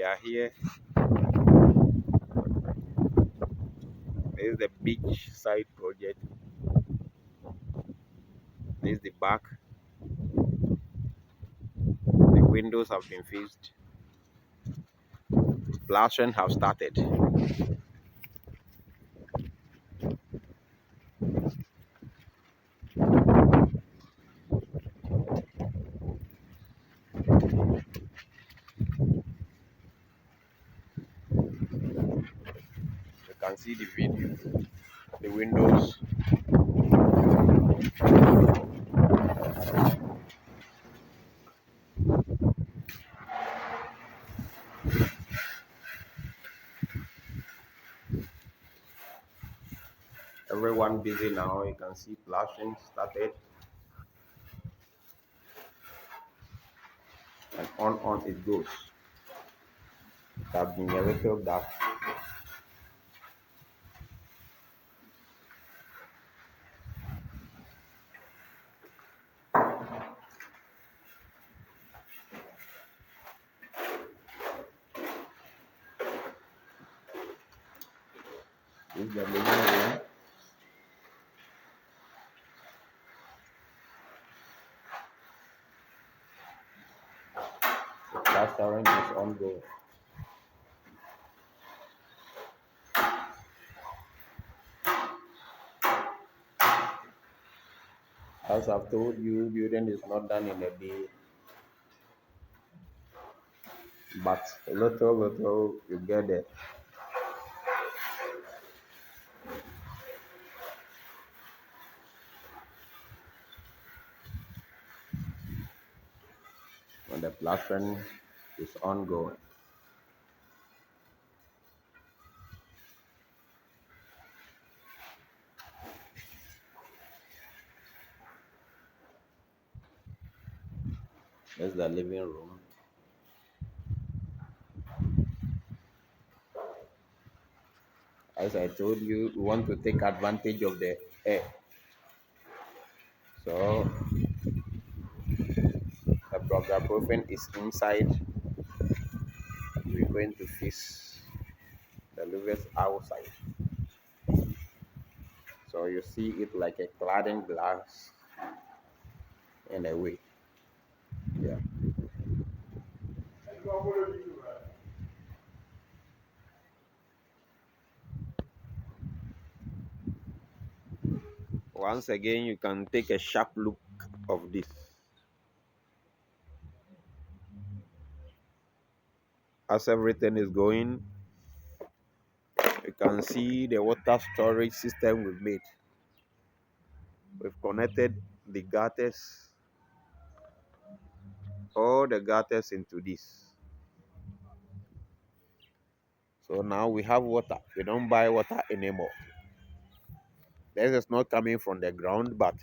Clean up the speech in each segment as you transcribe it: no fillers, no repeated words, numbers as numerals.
are here. This is the beach side project. This is the back. The windows have been fixed. Plastering have started. You can see the video. The windows. Everyone busy now. You can see plastering started. And on it goes. It has been a little dark. This is the living room. The plastering is ongoing. As I've told you, building is not done in a day, but little you get there. When the plastering is ongoing. That's the living room. As I told you, we want to take advantage of the air. So the Prampram is inside. We're going to fix the livers outside. So you see it like a cladding glass in a way. Yeah. Once again, you can take a sharp look of this. As everything is going, you can see the water storage system we've made. We've connected the gutters, all the gutters into this. So now we have water. We don't buy water anymore. This is not coming from the ground, but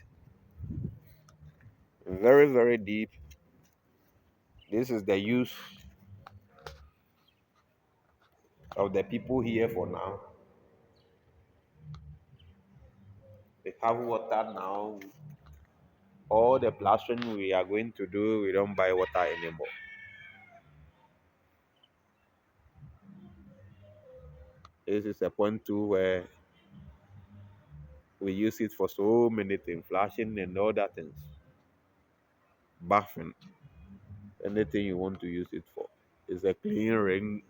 very deep. This is the use of the people here for now. We have water now. All the plastering we are going to do, we don't buy water anymore. This is a point too where we use it for so many things, flashing and all that things. Bathing, anything you want to use it for. It's a clean rain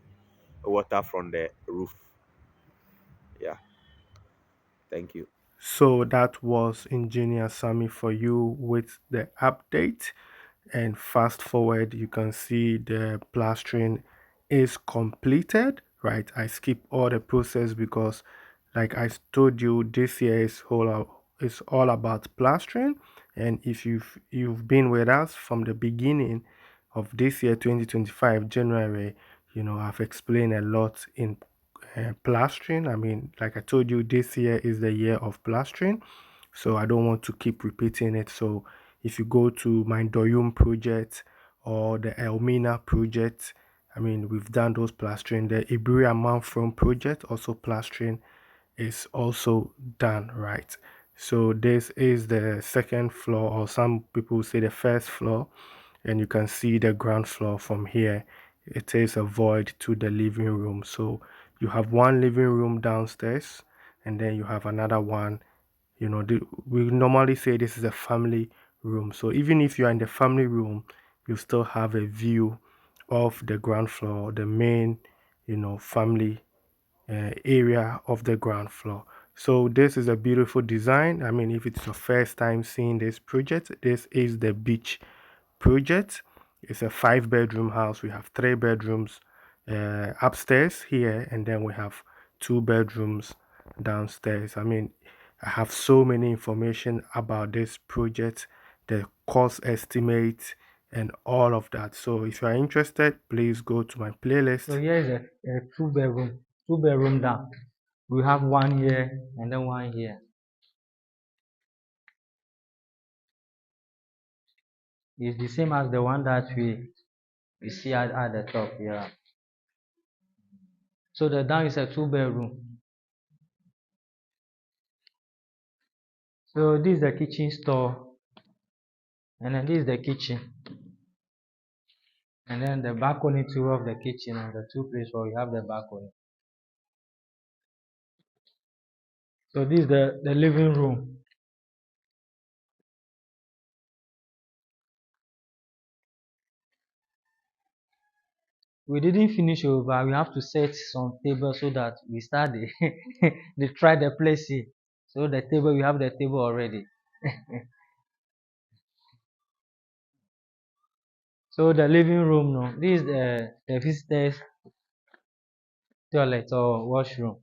water from the roof. Yeah. Thank you. So that was Engineer Sammy for you with the update. And fast forward, you can see the plastering is completed, right? I skip all the process because, like I told you, this year is all about plastering. And if you've been with us from the beginning of this year, 2025 January, I've explained a lot in plastering. I mean, like I told you, this year is the year of plastering, so I don't want to keep repeating it. So if you go to my Doyum project or the Elmina project, I mean, we've done those plastering. The Iberia Manfrom project, also plastering, is also done, right? So this is the second floor, or some people say the first floor, and you can see the ground floor from here. it is a void to the living room. So you have one living room downstairs, and then you have another one. We normally say this is a family room. So even if you are in the family room, you still have a view of the ground floor, the main, family area of the ground floor. So this is a beautiful design. I mean, if it's your first time seeing this project, this is the beach project. It's a 5 bedroom house. We have 3 bedrooms upstairs here, and then we have 2 bedrooms downstairs. I mean, I have so many information about this project, the cost estimate, and all of that. So if you are interested, please go to my So playlist. here is a two bedroom down. We have one here and then one here. It's the same as the one that we see at the top. Yeah. So the down is a two-bedroom. So this is the kitchen store, and then this is the kitchen, and then the balcony too of the kitchen and the two places where we have the balcony. So this is the living room. We didn't finish over. We have to set some tables so that we start they try the place here. So the table, we have the table already. So the living room, no, this is the visitors toilet or washroom.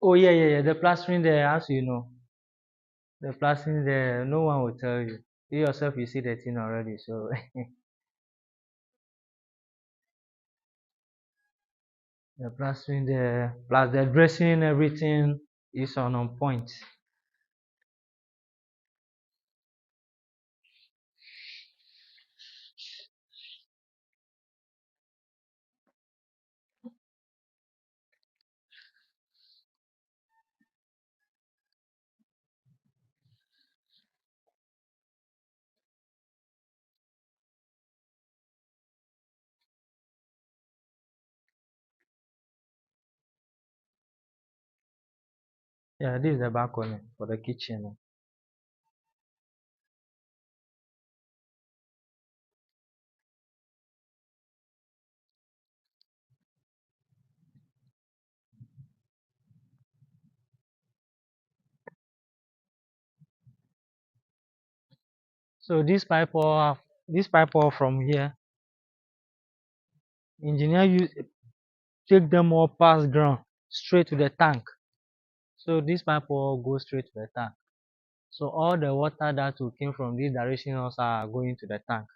Oh yeah, yeah, yeah. The plastering there, as you know, the plastering there, no one will tell you. You yourself, you see the thing already. So the plastering there, plus the dressing, everything is on point. Yeah, this is the balcony for the kitchen. So this pipe all from here, engineer use take them all past ground straight to the tank. So this pipe all goes straight to the tank. So all the water that will came from this direction also are going to the tank.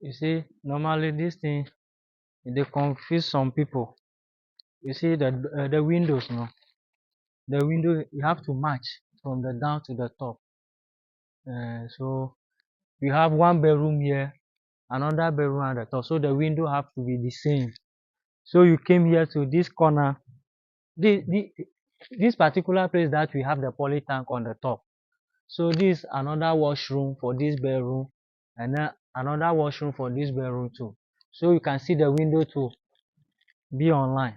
You see, normally this thing they confuse some people. You see the windows, no, the window you have to match from the down to the top. So you have one bedroom here, another bedroom at the top. So the window have to be the same. So you came here to this corner, the this particular place that we have the poly tank on the top. So this another washroom for this bedroom, and then another washroom for this bedroom too. So you can see the window to be online.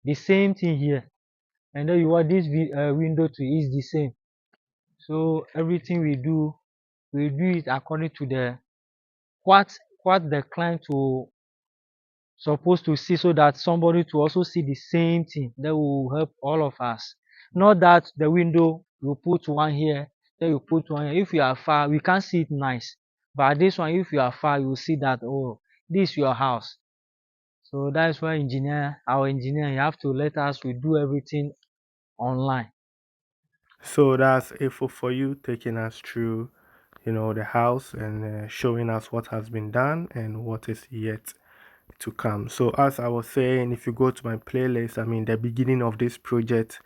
The same thing here, and then you want this window to is the same. So everything we do it according to the what the client will supposed to see, so that somebody to also see the same thing. That will help all of us. Not that the window you put one here, then you put one here. If you are far, we can't see it nice. But this one, if you are far, you will see that, oh, this is your house. So that's why our engineer, you have to let us we do everything online. So that's info for you, taking us through, the house and showing us what has been done and what is yet to come. So as I was saying, if you go to my playlist, I mean the beginning of this project,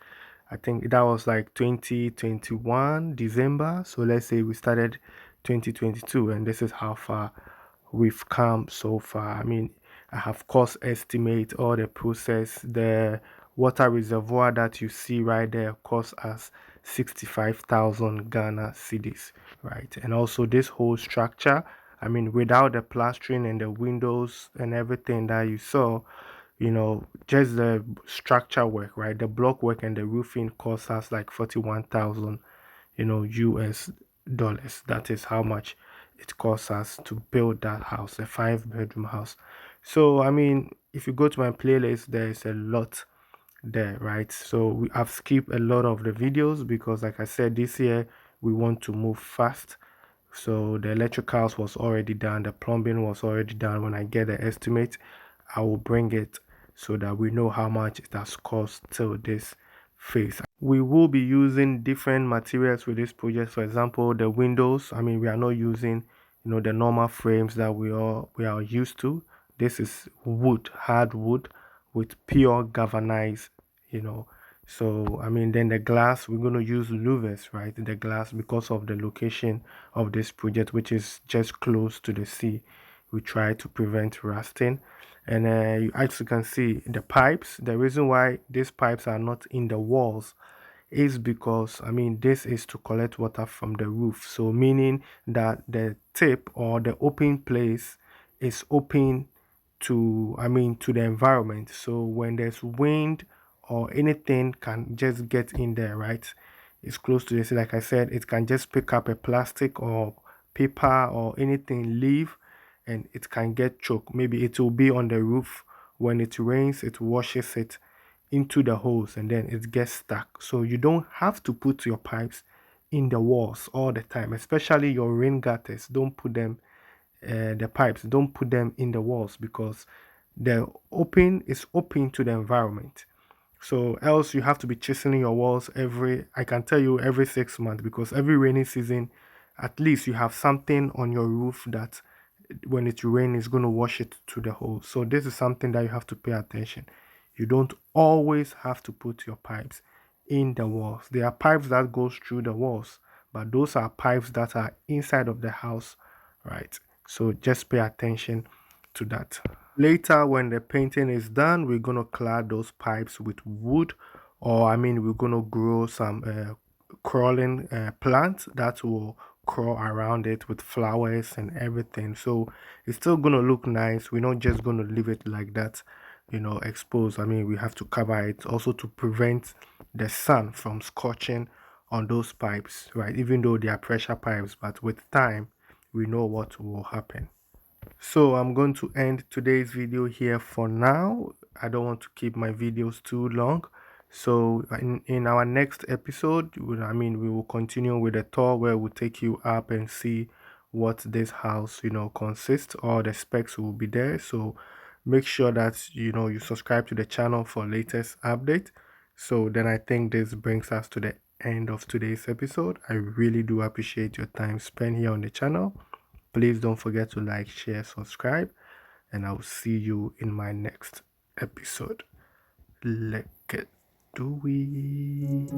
I think that was like 2021 December. So let's say we started 2022, and this is how far we've come so far. I mean, I have cost estimate all the process. The water reservoir that you see right there cost us 65,000 Ghana cedis, right? And also this whole structure, I mean, without the plastering and the windows and everything that you saw, just the structure work, right? The block work and the roofing cost us like 41,000, US dollars. That is how much it costs us to build that house, a 5 bedroom house. So, I mean, if you go to my playlist, there's a lot there, right? So I've skipped a lot of the videos because, like I said, this year we want to move fast. So the electricals was already done, the plumbing was already done. When I get the estimate, I will bring it so that we know how much it has cost till this phase. We will be using different materials with this project. For example, the windows. I mean, we are not using, the normal frames that we are used to. This is wood, hardwood with pure galvanized, you know. So I mean, then the glass, we're going to use louvers, right? The glass, because of the location of this project, which is just close to the sea, we try to prevent rusting. And as you can see, the pipes, the reason why these pipes are not in the walls is because, I mean, this is to collect water from the roof. So meaning that the tip or the open place is open to, I mean, to the environment. So when there's wind or anything can just get in there, right? It's close to this. Like I said, it can just pick up a plastic or paper or anything, leave, and it can get choked. Maybe it will be on the roof. When it rains, it washes it into the holes and then it gets stuck. So you don't have to put your pipes in the walls all the time, especially your rain gutters. Don't put them, the pipes, don't put them in the walls because the open is open to the environment. So else you have to be chiseling your walls I can tell you every 6 months, because every rainy season, at least you have something on your roof that when it rains is going to wash it to the hole. So this is something that you have to pay attention. You don't always have to put your pipes in the walls. There are pipes that goes through the walls, but those are pipes that are inside of the house, right? So just pay attention to that. Later, when the painting is done, we're gonna clad those pipes with wood, or I mean, we're gonna grow some crawling plants that will crawl around it with flowers and everything. So it's still gonna look nice. We're not just gonna leave it like that, exposed. I mean, we have to cover it also to prevent the sun from scorching on those pipes, right? Even though they are pressure pipes, but with time, we know what will happen. So I'm going to end today's video here for now. I don't want to keep my videos too long. So in our next episode, I mean, we will continue with a tour where we'll take you up and see what this house, consists. All the specs will be there. So make sure that, you subscribe to the channel for latest update. So then I think this brings us to the end of today's episode. I really do appreciate your time spent here on the channel. Please don't forget to like, share, subscribe, and I'll see you in my next episode. Let's get to it.